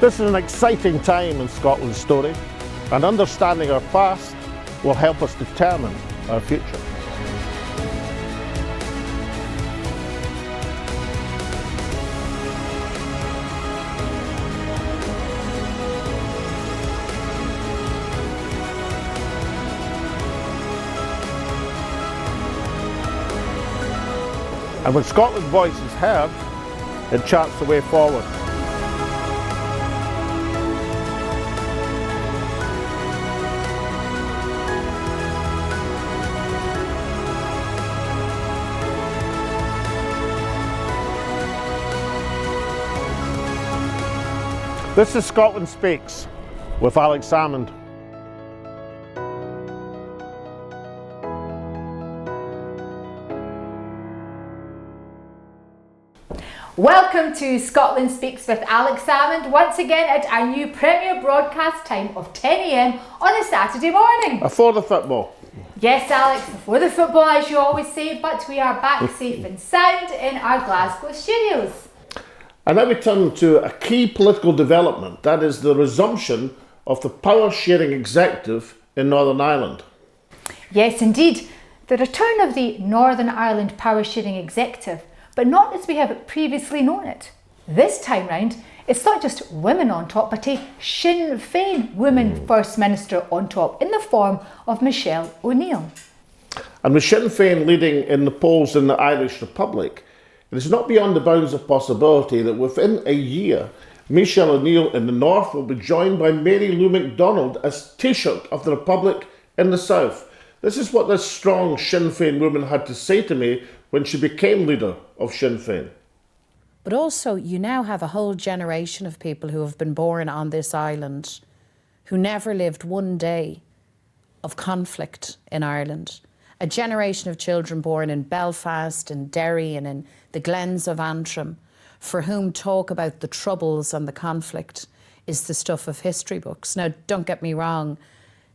This is an exciting time in Scotland's story, and understanding our past will help us determine our future. And when Scotland's voice is heard, it charts the way forward. This is Scotland Speaks with Alex Salmond. Welcome to Scotland Speaks with Alex Salmond, once again at our new premier broadcast time of 10 a.m. on a Saturday morning. Before the football. Yes, Alex, before the football, as you always say, but we are back safe and sound in our Glasgow studios. And now we turn to a key political development, that is the resumption of the power-sharing executive in Northern Ireland. Yes, indeed, the return of the Northern Ireland power-sharing executive, but not as we have previously known it. This time round, it's not just women on top, but a Sinn Féin woman First Minister on top in the form of Michelle O'Neill. And with Sinn Féin leading in the polls in the Irish Republic, it is not beyond the bounds of possibility that within a year, Michelle O'Neill in the north will be joined by Mary Lou McDonald as Taoiseach of the Republic in the south. This is what this strong Sinn Féin woman had to say to me when she became leader of Sinn Féin. But also, you now have a whole generation of people who have been born on this island who never lived one day of conflict in Ireland. A generation of children born in Belfast and Derry and in the glens of Antrim, for whom talk about the troubles and the conflict is the stuff of history books. Now, don't get me wrong,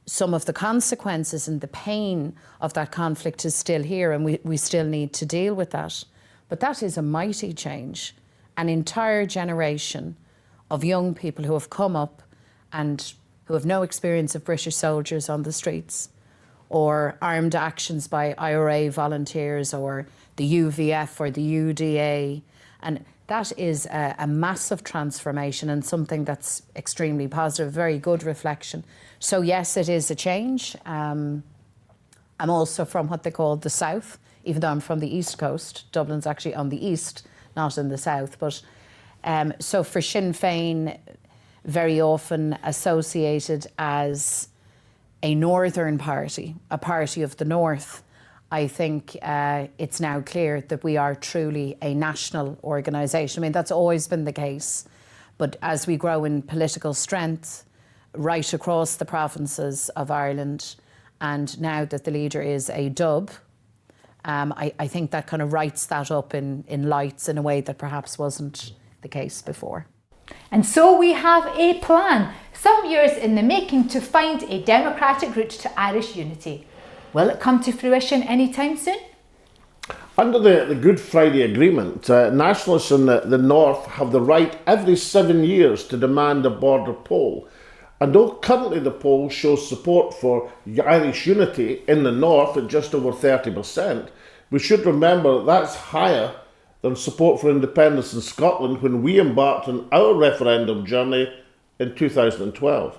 some of the consequences and the pain of that conflict is still here, and we still need to deal with that. But that is a mighty change. An entire generation of young people who have come up and who have no experience of British soldiers on the streets, or armed actions by IRA volunteers or the UVF or the UDA. And that is a massive transformation and something that's extremely positive, very good reflection. So yes, it is a change. I'm also from what they call the south, even though I'm from the east coast. Dublin's actually on the east, not in the south. But so for Sinn Féin, very often associated as a northern party, a party of the north, I think it's now clear that we are truly a national organisation. I mean, that's always been the case. But as we grow in political strength right across the provinces of Ireland, and now that the leader is a Dub, I think that kind of writes that up in lights in a way that perhaps wasn't the case before. And so we have a plan, some years in the making, to find a democratic route to Irish unity. Will it come to fruition anytime soon? Under the Good Friday Agreement, nationalists in the north have the right every 7 years to demand a border poll. And though currently the poll shows support for Irish unity in the north at just over 30%, we should remember that's higher than support for independence in Scotland when we embarked on our referendum journey in 2012.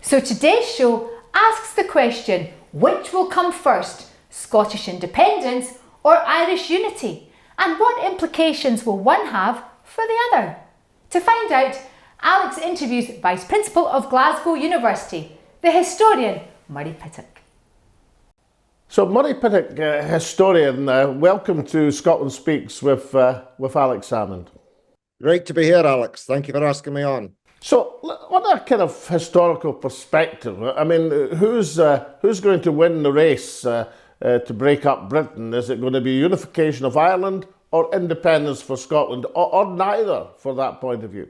So today's show asks the question, which will come first, Scottish independence or Irish unity? And what implications will one have for the other? To find out, Alex interviews Vice Principal of Glasgow University, the historian Murray Pittock. So Murray Pittock, historian, welcome to Scotland Speaks with Alex Salmond. Great to be here, Alex. Thank you for asking me on. So, on a kind of historical perspective, I mean, who's going to win the race to break up Britain? Is it going to be unification of Ireland or independence for Scotland, or neither, for that point of view?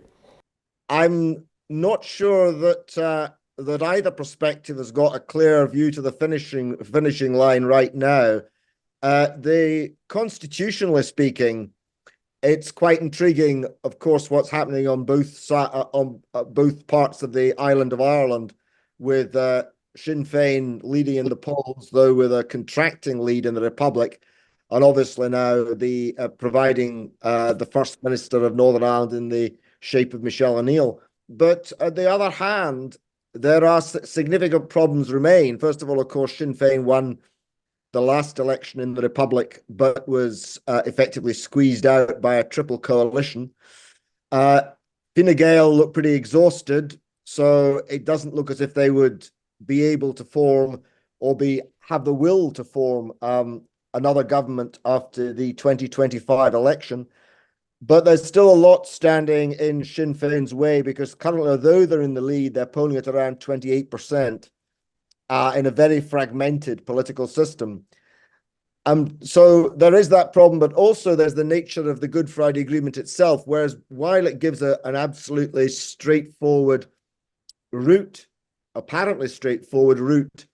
I'm not sure that that either perspective has got a clear view to the finishing line right now. The constitutionally speaking, it's quite intriguing, of course, what's happening on both parts of the island of Ireland, with Sinn Féin leading in the polls, though with a contracting lead in the Republic, and obviously now the providing the First Minister of Northern Ireland in the shape of Michelle O'Neill. But on the other hand, there are significant problems remain. First of all, of course, Sinn Féin won the last election in the Republic, but was effectively squeezed out by a triple coalition. Fine Gael look pretty exhausted, so it doesn't look as if they would be able to form or have the will to form another government after the 2025 election. But there's still a lot standing in Sinn Féin's way, because currently, although they're in the lead, they're polling at around 28%. In a very fragmented political system. So there is that problem, but also there's the nature of the Good Friday Agreement itself, whereas while it gives an absolutely straightforward route, apparently straightforward route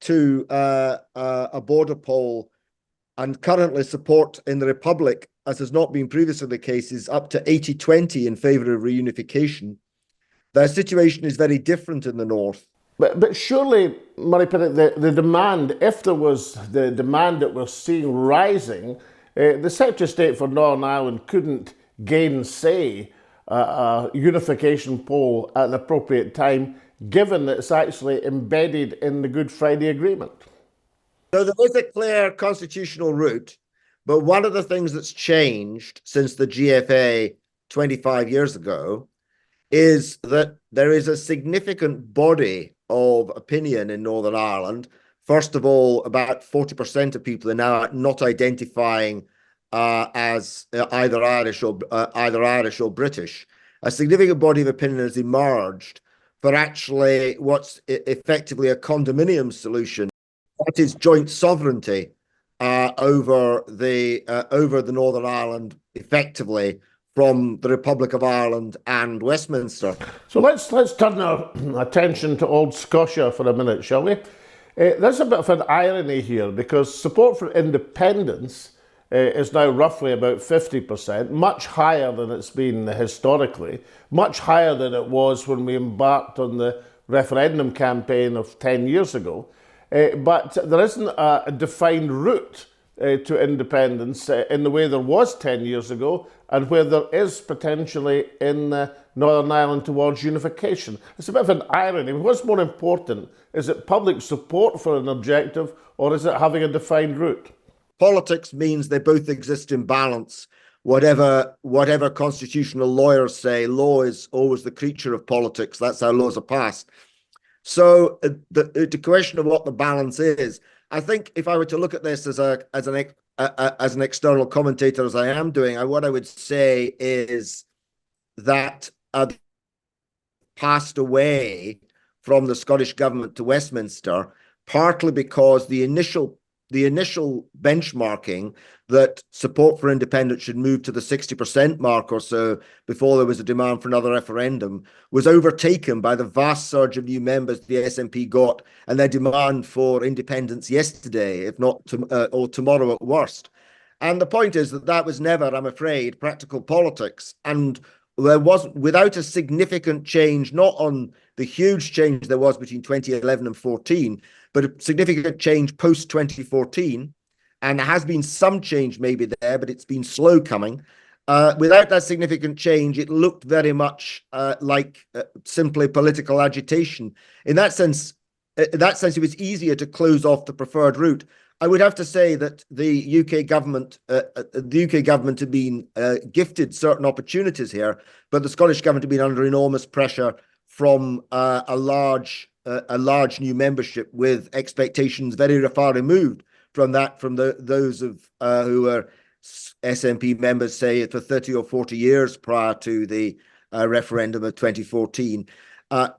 to a border poll, and currently support in the Republic, as has not been previously the case, is up to 80-20 in favour of reunification. The situation is very different in the north. But surely, Murray Pittock, the demand, if there was the demand that we're seeing rising, the Secretary of State for Northern Ireland couldn't gainsay a unification poll at an appropriate time, given that it's actually embedded in the Good Friday Agreement. So there is a clear constitutional route, but one of the things that's changed since the GFA 25 years ago is that there is a significant body of opinion in Northern Ireland. First of all, about 40% of people are now not identifying as either Irish or British. A significant body of opinion has emerged for actually what's effectively a condominium solution. That is joint sovereignty over the Northern Ireland, effectively, from the Republic of Ireland and Westminster. So let's turn our attention to old Scotia for a minute, shall we? There's a bit of an irony here, because support for independence is now roughly about 50%, much higher than it's been historically, much higher than it was when we embarked on the referendum campaign of 10 years ago. But there isn't a defined route to independence in the way there was 10 years ago, and where there is potentially in Northern Ireland towards unification. It's a bit of an irony. What's more important? Is it public support for an objective, or is it having a defined route? Politics means they both exist in balance. Whatever constitutional lawyers say, law is always the creature of politics. That's how laws are passed. So the question of what the balance is, I think if I were to look at this as an external commentator, as I am doing, what I would say is that passed away from the Scottish government to Westminster, partly because the initial benchmarking that support for independence should move to the 60% mark or so before there was a demand for another referendum was overtaken by the vast surge of new members the SNP got and their demand for independence yesterday, if not or tomorrow at worst. And the point is that was never, I'm afraid, practical politics. And there wasn't, without a significant change, not on the huge change there was between 2011 and 14, but a significant change post 2014. And there has been some change maybe there, but it's been slow coming. Without that significant change, it looked very much like simply political agitation. In that sense, it was easier to close off the preferred route. I would have to say that the UK government had been gifted certain opportunities here, but the Scottish government had been under enormous pressure from a large new membership with expectations very far removed from those of who were SNP members, say, for 30 or 40 years prior to the referendum of 2014.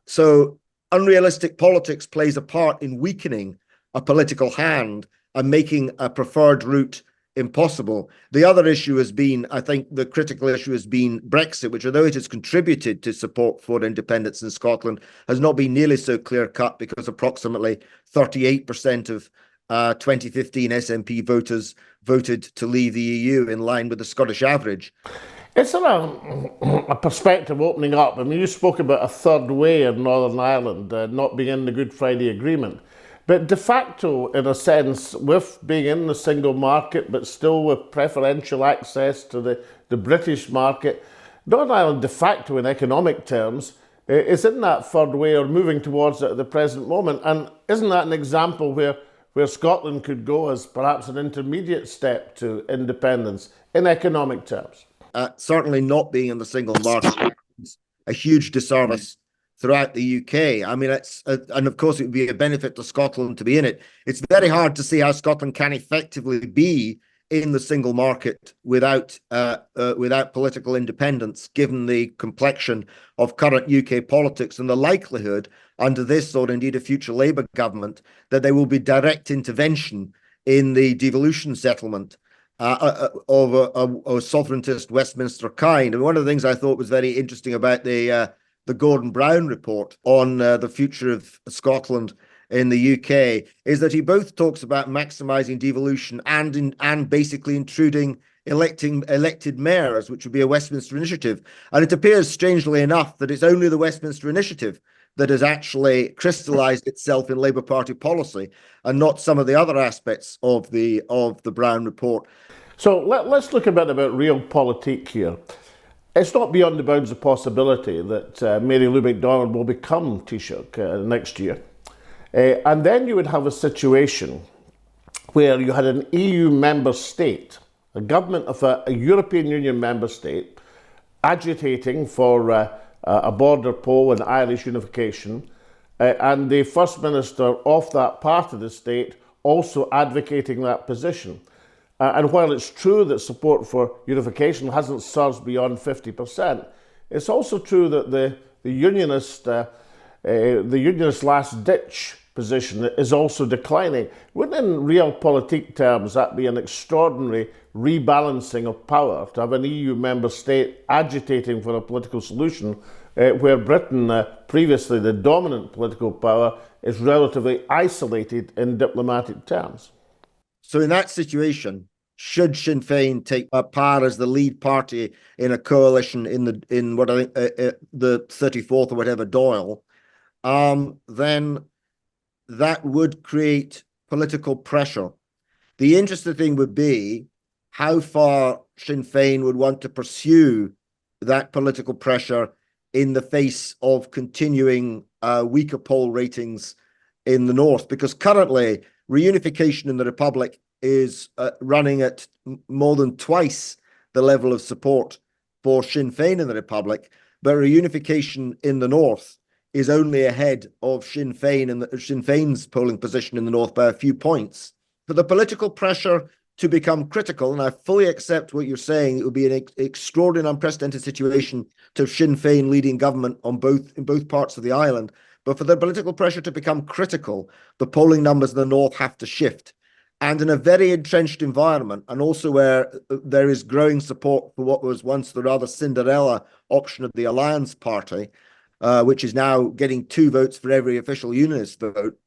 So unrealistic politics plays a part in weakening a political hand and making a preferred route impossible. The other issue has been, I think the critical issue has been Brexit, which, although it has contributed to support for independence in Scotland, has not been nearly so clear-cut, because approximately 38% of 2015 SNP voters voted to leave the EU in line with the Scottish average. Is there a perspective opening up? I mean, you spoke about a third way in Northern Ireland not being in the Good Friday Agreement. But de facto, in a sense, with being in the single market, but still with preferential access to the British market, Northern Ireland de facto in economic terms is in that third way or moving towards it at the present moment. And isn't that an example where Scotland could go as perhaps an intermediate step to independence in economic terms? Certainly not being in the single market is a huge disservice throughout the UK. I mean, and of course it would be a benefit to Scotland to be in it. It's very hard to see how Scotland can effectively be in the single market without political independence, given the complexion of current UK politics and the likelihood under this or indeed a future Labour government that there will be direct intervention in the devolution settlement of a sovereigntist Westminster kind. And one of the things I thought was very interesting about the Gordon Brown report on the future of Scotland in the UK is that he both talks about maximising devolution and basically intruding elected mayors, which would be a Westminster initiative. And it appears, strangely enough, that it's only the Westminster initiative that has actually crystallised itself in Labour Party policy, and not some of the other aspects of the Brown report. So let's look a bit about realpolitik here. It's not beyond the bounds of possibility that Mary Lou McDonald will become Taoiseach next year. And then you would have a situation where you had an EU member state, a government of a European Union member state, agitating for a border poll and Irish unification, and the First Minister of that part of the state also advocating that position. And while it's true that support for unification hasn't surged beyond 50%, it's also true that the unionist last-ditch position is also declining. Wouldn't in realpolitik terms that be an extraordinary rebalancing of power to have an EU member state agitating for a political solution where Britain, previously the dominant political power, is relatively isolated in diplomatic terms? So in that situation, should Sinn Féin take a part as the lead party in a coalition in what I think the 34th or whatever Dáil, then that would create political pressure. The interesting thing would be how far Sinn Féin would want to pursue that political pressure in the face of continuing weaker poll ratings in the north, because currently reunification in the Republic is running at more than twice the level of support for Sinn Féin in the Republic, but reunification in the north is only ahead of Sinn Féin and Sinn Féin's polling position in the north by a few points. For the political pressure to become critical, and I fully accept what you're saying, it would be an extraordinary, unprecedented situation to have Sinn Féin leading government in both parts of the island. But for the political pressure to become critical, the polling numbers in the north have to shift. And in a very entrenched environment, and also where there is growing support for what was once the rather Cinderella option of the Alliance Party, which is now getting 2 votes for every official unionist vote,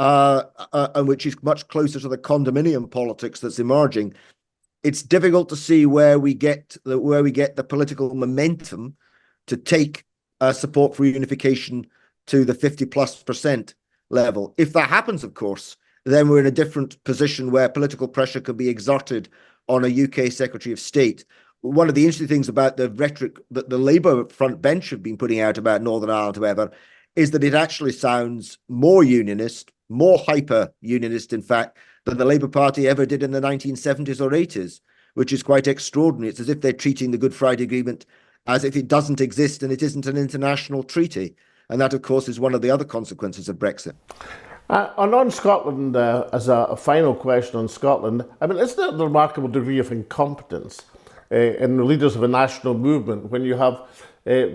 and which is much closer to the condominium politics that's emerging, it's difficult to see where we get the political momentum to take support for unification to the 50+% level. If that happens, of course, then we're in a different position where political pressure could be exerted on a UK Secretary of State. One of the interesting things about the rhetoric that the Labour front bench have been putting out about Northern Ireland, however, is that it actually sounds more unionist, more hyper-unionist, in fact, than the Labour Party ever did in the 1970s or 80s, which is quite extraordinary. It's as if they're treating the Good Friday Agreement as if it doesn't exist and it isn't an international treaty. And that, of course, is one of the other consequences of Brexit. And on Scotland, as a final question on Scotland, I mean, isn't it a remarkable degree of incompetence in the leaders of a national movement when you have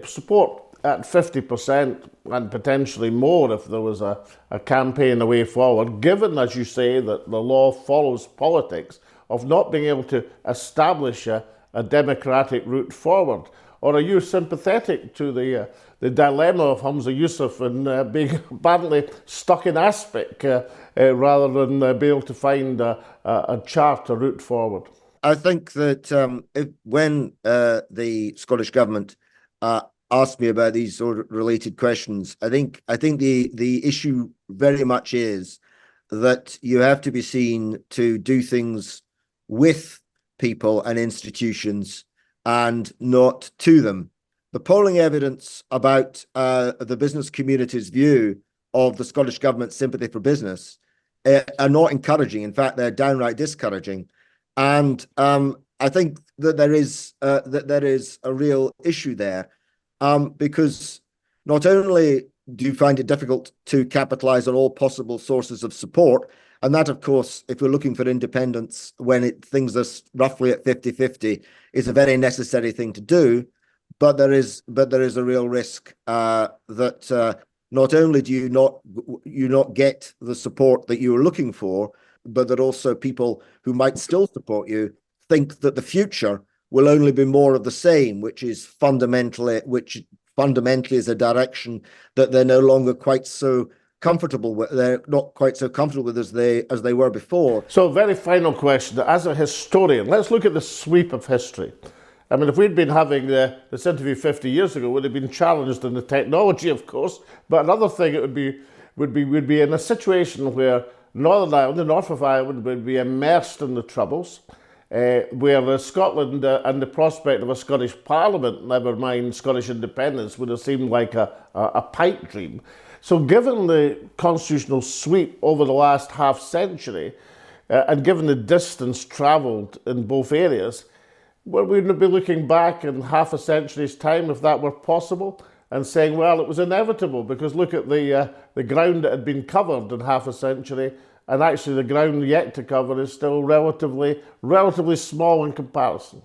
support at 50% and potentially more if there was a campaign a way forward, given, as you say, that the law follows politics, of not being able to establish a democratic route forward? or are you sympathetic to the dilemma of Hamza Yusuf and being badly stuck in aspic rather than be able to find a chart, a route forward? I think that when the Scottish government asked me about these sort of related questions, I think the issue very much is that you have to be seen to do things with people and institutions and not to them. The polling evidence about the business community's view of the Scottish government's sympathy for business are not encouraging. In fact, they're downright discouraging. And I think that there is a real issue there, because not only do you find it difficult to capitalize on all possible sources of support, and that, of course, if we're looking for independence when things are roughly at 50-50, is a very necessary thing to do. But there is a real risk that not only do you not get the support that you were looking for, but that also people who might still support you think that the future will only be more of the same, which fundamentally is a direction that they're no longer quite so comfortable with. They're not quite so comfortable with as they were before. So, very final question. As a historian, let's look at the sweep of history. I mean, if we'd been having this interview 50 years ago, we'd have been challenged in the technology, of course. But another thing, we'd be in a situation where Northern Ireland, the north of Ireland, would be immersed in the Troubles, where Scotland and the prospect of a Scottish Parliament, never mind Scottish independence, would have seemed like a pipe dream. So given the constitutional sweep over the last half century, and given the distance travelled in both areas, well, we'd be looking back in half a century's time, if that were possible, and saying, well, it was inevitable, because look at the ground that had been covered in half a century, and actually the ground yet to cover is still relatively small in comparison.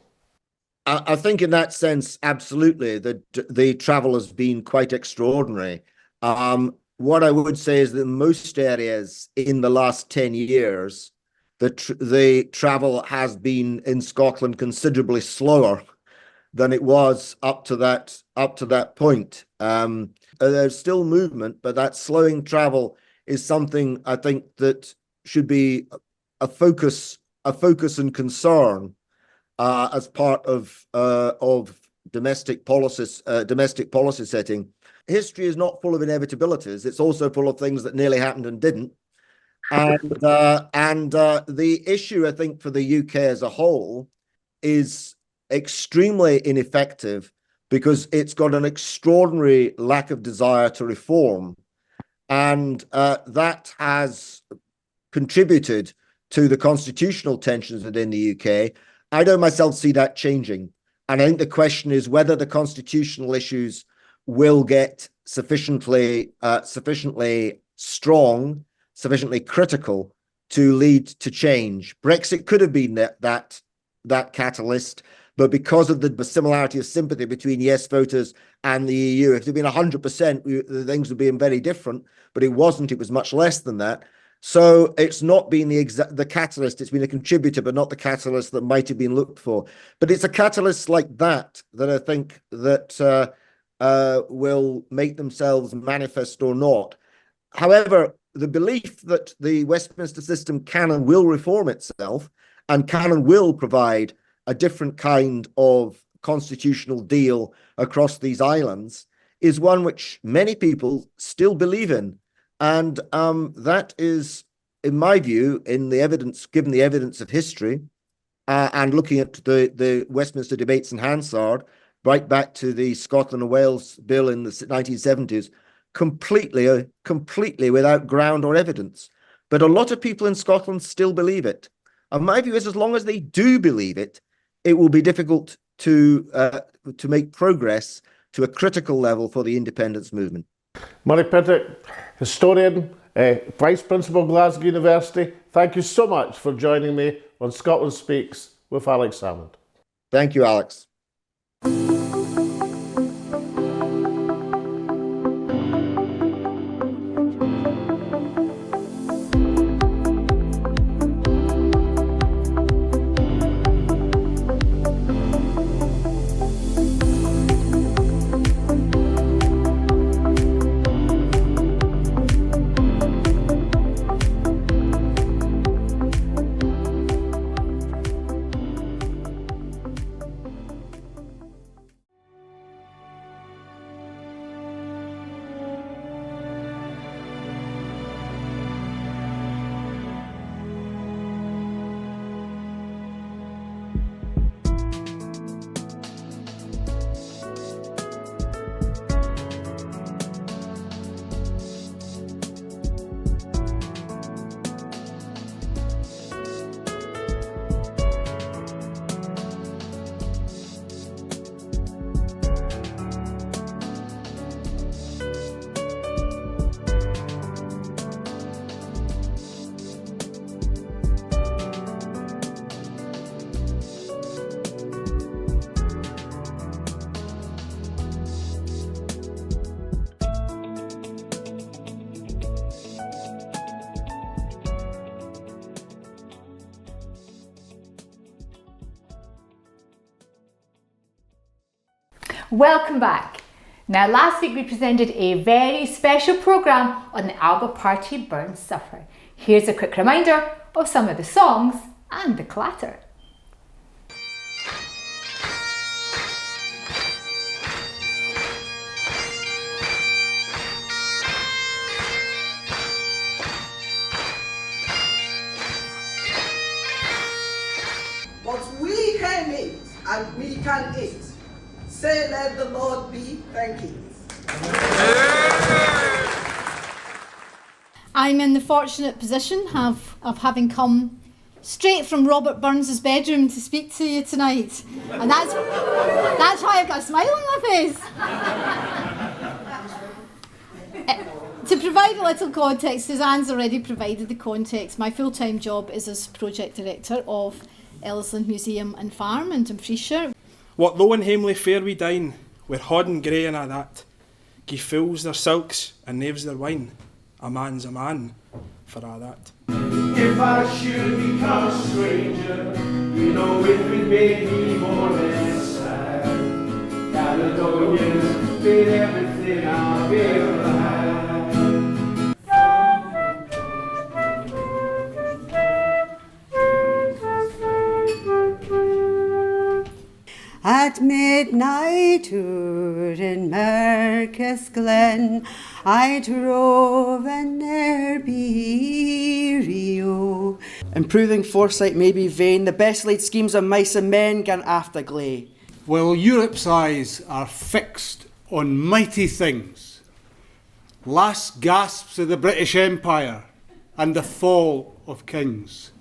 I think in that sense, absolutely, the travel has been quite extraordinary. What I would say is that in most areas in the last 10 years, the travel has been in Scotland considerably slower than it was up to that point. There's still movement, but that slowing travel is something I think that should be a focus and concern as part of domestic policy setting. History is not full of inevitabilities. It's also full of things that nearly happened and didn't. And the issue, I think, for the UK as a whole is extremely ineffective because it's got an extraordinary lack of desire to reform. And that has contributed to the constitutional tensions within the UK. I don't myself see that changing. And I think the question is whether the constitutional issues will get sufficiently strong, sufficiently critical to lead to change. Brexit could have been that catalyst, but because of the similarity of sympathy between yes voters and the EU, if it had been 100%, things would be very different, but it wasn't. It was much less than that. So it's not been the catalyst. It's been a contributor, but not the catalyst that might have been looked for. But it's a catalyst like that I think that will make themselves manifest or not. However, the belief that the Westminster system can and will reform itself and can and will provide a different kind of constitutional deal across these islands is one which many people still believe in. And that is, in my view, given the evidence of history and looking at the Westminster debates in Hansard, right back to the Scotland and Wales Bill in the 1970s, completely without ground or evidence. But a lot of people in Scotland still believe it. And my view is as long as they do believe it, it will be difficult to make progress to a critical level for the independence movement. Murray Pittock, historian, Vice Principal, Glasgow University, thank you so much for joining me on Scotland Speaks with Alex Salmond. Thank you, Alex. Welcome back. Now, last week we presented a very special programme on the Alba Party Burn Supper. Here's a quick reminder of some of the songs and the clatter. But we can eat and we can eat. Say, let the Lord be thank you. I'm in the fortunate position of having come straight from Robert Burns's bedroom to speak to you tonight. And that's why I've got a smile on my face. To provide a little context, as Anne's already provided the context, my full-time job is as Project Director of Ellisland Museum and Farm in Dumfriesshire. What though in Hamley fair we dine, where hod and grey and a' that, gie fools their silks and knaves their wine, a man's a man, for a' that. If I should become a stranger, you know it would make me more than sad. Caledonians been everything I've ever had. At midnight oor in Mercus Glen, I drove an Airbnb. Improving foresight may be vain, the best laid schemes of mice and men gan afterglay. While Europe's eyes are fixed on mighty things, last gasps of the British Empire and the fall of kings.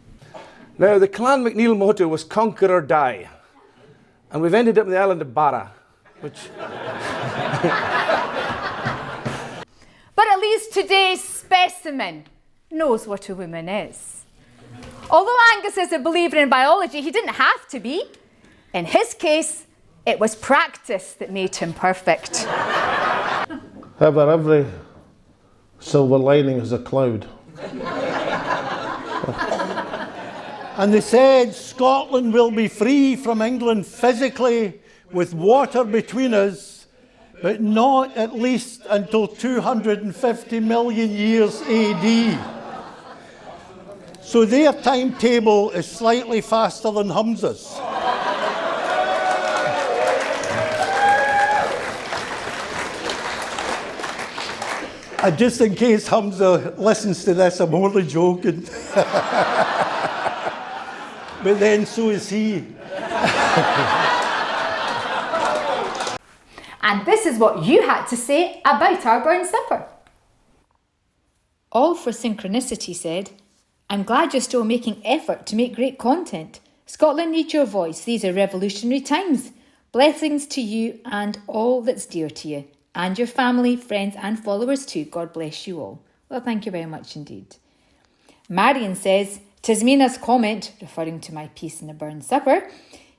Now, the Clan MacNeil motto was conquer or die. And we've ended up in the island of Barra, which... But at least today's specimen knows what a woman is. Although Angus is a believer in biology, he didn't have to be. In his case, it was practice that made him perfect. However, every silver lining is a cloud. And they said Scotland will be free from England physically with water between us, but not at least until 250 million years AD. So their timetable is slightly faster than Hamza's. And just in case Hamza listens to this, I'm only joking. But then so is he. And this is what you had to say about our burn supper. All for Synchronicity said, I'm glad you're still making effort to make great content. Scotland needs your voice. These are revolutionary times. Blessings to you and all that's dear to you. And your family, friends and followers too. God bless you all. Well, thank you very much indeed. Marion says, Tismina's comment, referring to my piece in the burn supper,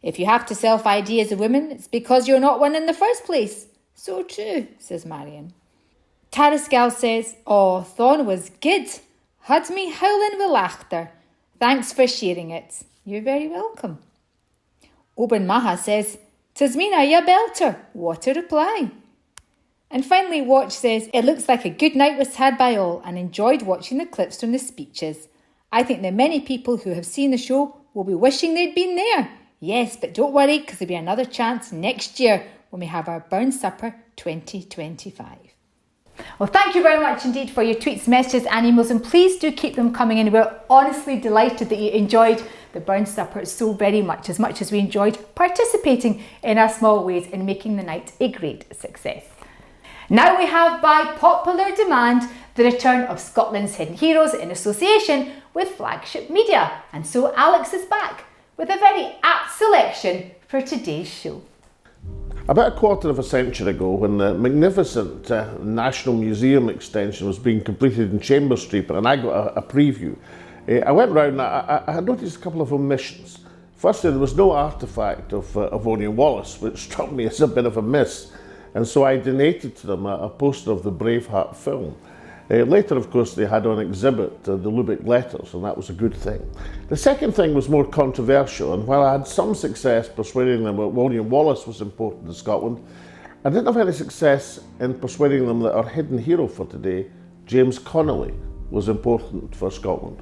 if you have to self-ID as a woman, it's because you're not one in the first place. So true, says Marion. Tarisgal says, oh, Thon was good. Had me howling with laughter. Thanks for sharing it. You're very welcome. Oben Maha says, Tismina, ya belter. What a reply. And finally, Watch says, it looks like a good night was had by all and enjoyed watching the clips from the speeches. I think that many people who have seen the show will be wishing they'd been there. Yes, but don't worry, because there'll be another chance next year when we have our Burn Supper 2025. Well, thank you very much indeed for your tweets, messages and emails, and please do keep them coming in. We're honestly delighted that you enjoyed the Burn Supper so very much as we enjoyed participating in our small ways in making the night a great success. Now we have, by popular demand, the return of Scotland's Hidden Heroes in association with Flagship Media. And so Alex is back with a very apt selection for today's show. About a quarter of a century ago, when the magnificent National Museum extension was being completed in Chambers Street, and I got a preview, I went round and I noticed a couple of omissions. Firstly, there was no artefact of Onion Wallace, which struck me as a bit of a miss. And so I donated to them a poster of the Braveheart film. Later, of course, they had on exhibit the Lubeck letters, and that was a good thing. The second thing was more controversial, and while I had some success persuading them that William Wallace was important to Scotland, and didn't have any success in persuading them that our hidden hero for today, James Connolly, was important for Scotland.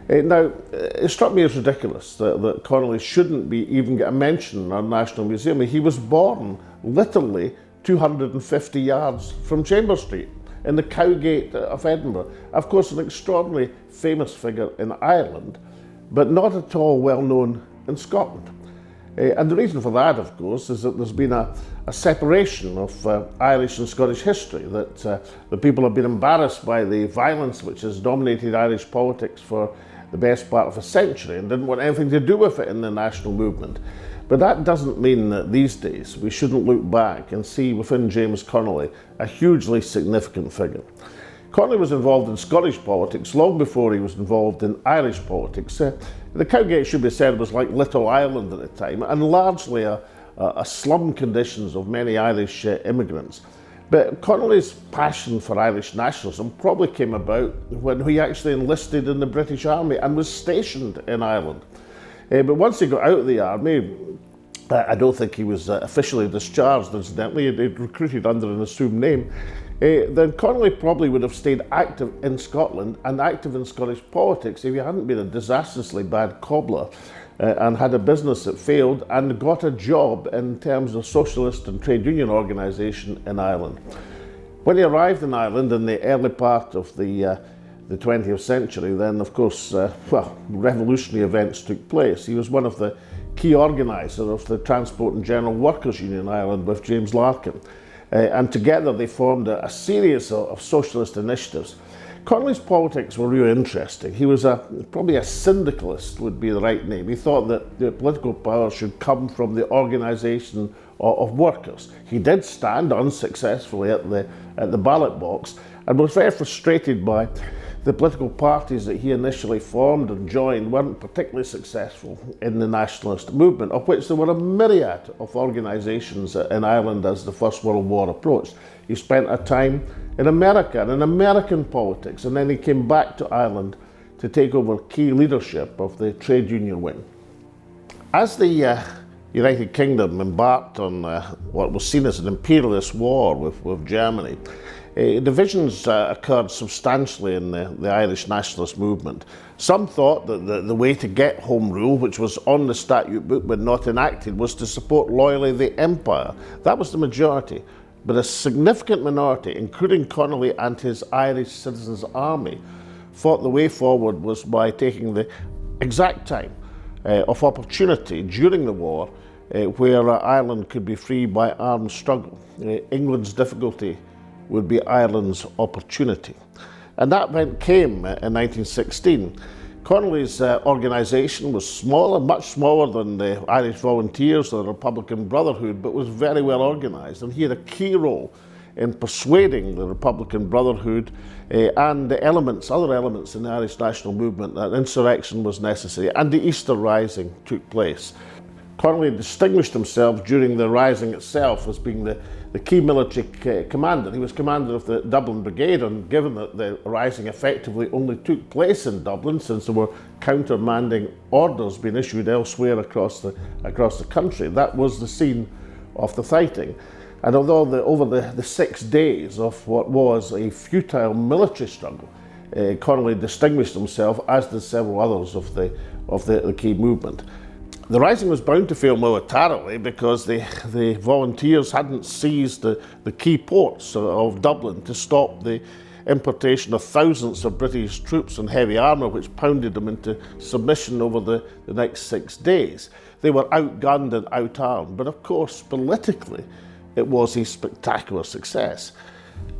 Now, it struck me as ridiculous that Connolly shouldn't even get a mention in our National Museum. He was born literally 250 yards from Chambers Street in the Cowgate of Edinburgh. Of course, an extraordinarily famous figure in Ireland, but not at all well known in Scotland. And the reason for that, of course, is that there's been a separation of Irish and Scottish history, that the people have been embarrassed by the violence which has dominated Irish politics for the best part of a century and didn't want anything to do with it in the national movement. But that doesn't mean that these days we shouldn't look back and see within James Connolly a hugely significant figure. Connolly was involved in Scottish politics long before he was involved in Irish politics. The Cowgate, should be said, was like Little Ireland at the time, and largely a slum conditions of many Irish immigrants. But Connolly's passion for Irish nationalism probably came about when he actually enlisted in the British Army and was stationed in Ireland. But once he got out of the army, I don't think he was officially discharged, incidentally. He'd recruited under an assumed name. Then Connolly probably would have stayed active in Scotland and active in Scottish politics if he hadn't been a disastrously bad cobbler and had a business that failed and got a job in terms of socialist and trade union organisation in Ireland. When he arrived in Ireland in the early part of the 20th century, then of course, revolutionary events took place. He was one of the key organisers of the Transport and General Workers Union in Ireland with James Larkin. And together they formed a series of socialist initiatives. Connolly's politics were really interesting. He was probably a syndicalist would be the right name. He thought that the political power should come from the organisation of workers. He did stand unsuccessfully at the ballot box and was very frustrated by the political parties that he initially formed and joined weren't particularly successful in the nationalist movement, of which there were a myriad of organisations in Ireland as the First World War approached. He spent a time in America and in American politics, and then he came back to Ireland to take over key leadership of the trade union wing. As the United Kingdom embarked on what was seen as an imperialist war with Germany, divisions occurred substantially in the Irish nationalist movement. Some thought that the way to get home rule, which was on the statute book but not enacted, was to support loyally the empire. That was the majority. But a significant minority, including Connolly and his Irish Citizens' Army, thought the way forward was by taking the exact time of opportunity during the war where Ireland could be free by armed struggle. England's difficulty would be Ireland's opportunity. And that event came in 1916. Connolly's organisation was smaller, much smaller than the Irish Volunteers or the Republican Brotherhood, but was very well organised. And he had a key role in persuading the Republican Brotherhood and the other elements in the Irish national movement that insurrection was necessary, and the Easter Rising took place. Connolly distinguished himself during the Rising itself as being the key military commander. He was commander of the Dublin Brigade, and given that the Rising effectively only took place in Dublin, since there were countermanding orders being issued elsewhere across the country, that was the scene of the fighting. And although over the 6 days of what was a futile military struggle, Connolly distinguished himself, as did several others of the key movement. The Rising was bound to fail militarily because the volunteers hadn't seized the key ports of Dublin to stop the importation of thousands of British troops and heavy armour, which pounded them into submission over the next 6 days. They were outgunned and outarmed, but of course politically it was a spectacular success.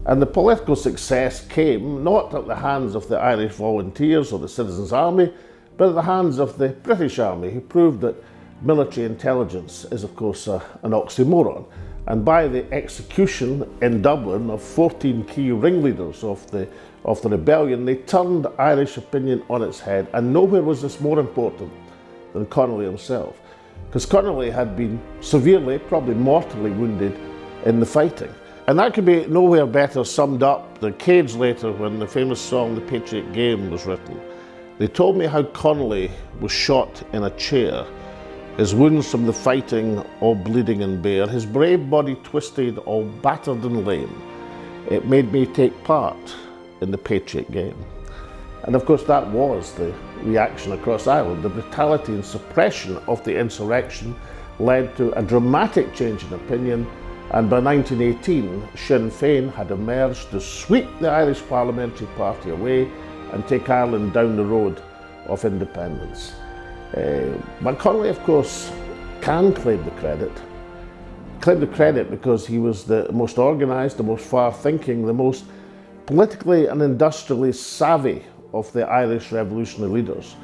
And the political success came not at the hands of the Irish Volunteers or the Citizens' Army, but at the hands of the British Army, who proved that military intelligence is, of course, an oxymoron. And by the execution in Dublin of 14 key ringleaders of the rebellion, they turned Irish opinion on its head. And nowhere was this more important than Connolly himself, because Connolly had been severely, probably mortally wounded in the fighting. And that could be nowhere better summed up than decades later when the famous song The Patriot Game was written. They told me how Connolly was shot in a chair his wounds from the fighting all bleeding and bare, his brave body twisted, all battered and lame. It made me take part in the Patriot game. And of course that was the reaction across Ireland. The brutality and suppression of the insurrection led to a dramatic change in opinion, and by 1918 Sinn Féin had emerged to sweep the Irish Parliamentary Party away and take Ireland down the road of independence. But Connolly, of course, can claim the credit because he was the most organised, the most far-thinking, the most politically and industrially savvy of the Irish revolutionary leaders.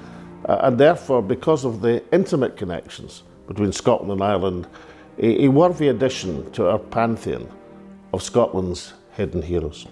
And therefore, because of the intimate connections between Scotland and Ireland, a worthy addition to our pantheon of Scotland's hidden heroes.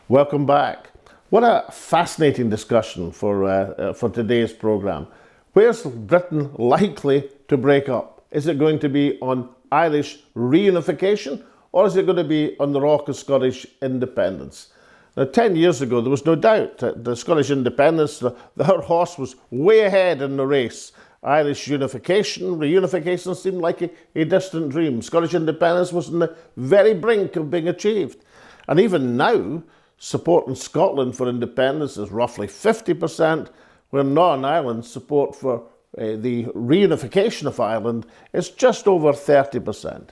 Welcome back. What a fascinating discussion for today's programme. Where's Britain likely to break up? Is it going to be on Irish reunification, or is it going to be on the rock of Scottish independence? Now, 10 years ago, there was no doubt that the Scottish independence, our horse was way ahead in the race. Irish reunification seemed like a distant dream. Scottish independence was on the very brink of being achieved. And even now, support in Scotland for independence is roughly 50%, where Northern Ireland's support for the reunification of Ireland is just over 30%.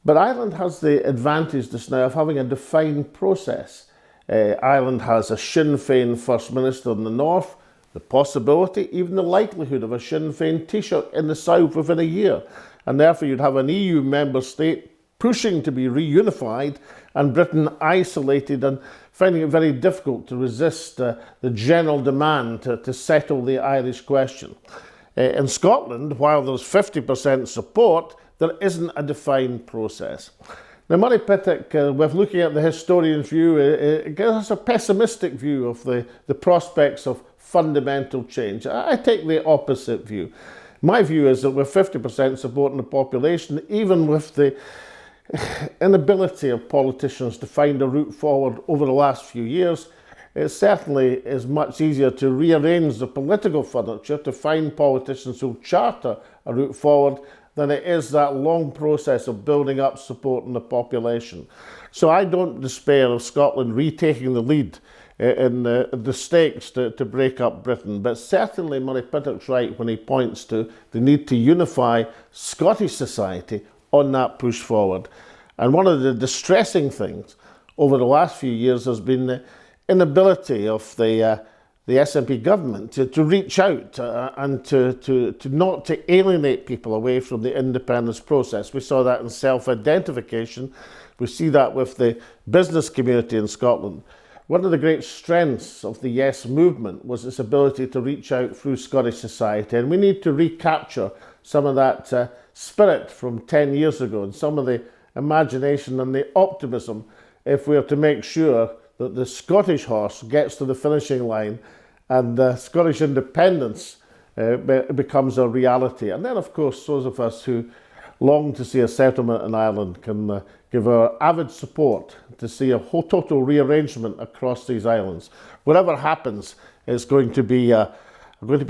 But Ireland has the advantage just now of having a defined process. Ireland has a Sinn Féin First Minister in the north, the possibility, even the likelihood of a Sinn Féin Taoiseach in the south within a year. And therefore you'd have an EU member state pushing to be reunified and Britain isolated and finding it very difficult to resist the general demand to settle the Irish question. In Scotland, while there's 50% support, there isn't a defined process. Now, Murray Pittock, with looking at the historian's view, it gives us a pessimistic view of the prospects of fundamental change. I take the opposite view. My view is that with 50% support in the population, even with the inability of politicians to find a route forward over the last few years, it certainly is much easier to rearrange the political furniture to find politicians who charter a route forward than it is that long process of building up support in the population. So I don't despair of Scotland retaking the lead in the stakes to break up Britain, but certainly Murray Pittock's right when he points to the need to unify Scottish society on that push forward. And one of the distressing things over the last few years has been the inability of the the SNP government to reach out and to not to alienate people away from the independence process. We saw that in self-identification. We see that with the business community in Scotland. One of the great strengths of the Yes movement was its ability to reach out through Scottish society, and we need to recapture some of that spirit from 10 years ago and some of the imagination and the optimism if we are to make sure that the Scottish horse gets to the finishing line and Scottish independence becomes a reality. And then, of course, those of us who long to see a settlement in Ireland can give our avid support to see a whole total rearrangement across these islands. Whatever happens is going to be a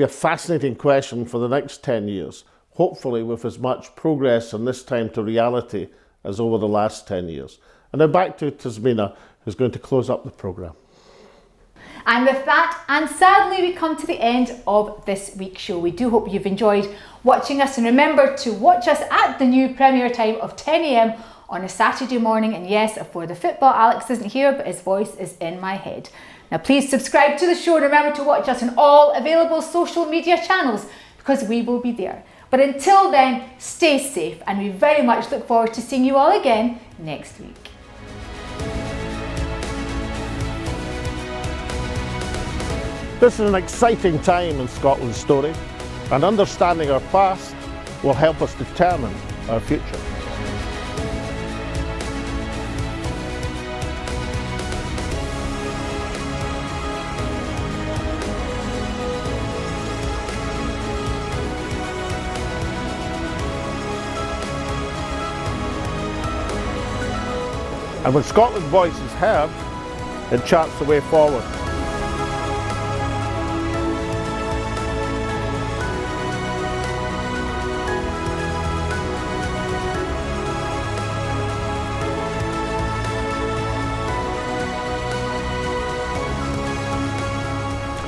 fascinating question for the next 10 years, hopefully with as much progress and this time to reality as over the last 10 years. And now back to Tasmina, who's going to close up the programme. And with that, and sadly we come to the end of this week's show. We do hope you've enjoyed watching us, and remember to watch us at the new premiere time of 10 AM on a Saturday morning. And yes, for the football, Alex isn't here, but his voice is in my head. Now please subscribe to the show and remember to watch us on all available social media channels because we will be there. But until then, stay safe, and we very much look forward to seeing you all again next week. This is an exciting time in Scotland's story, and understanding our past will help us determine our future. And when Scotland's voice is heard, it charts the way forward.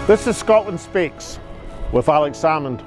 This is Scotland Speaks with Alex Salmond.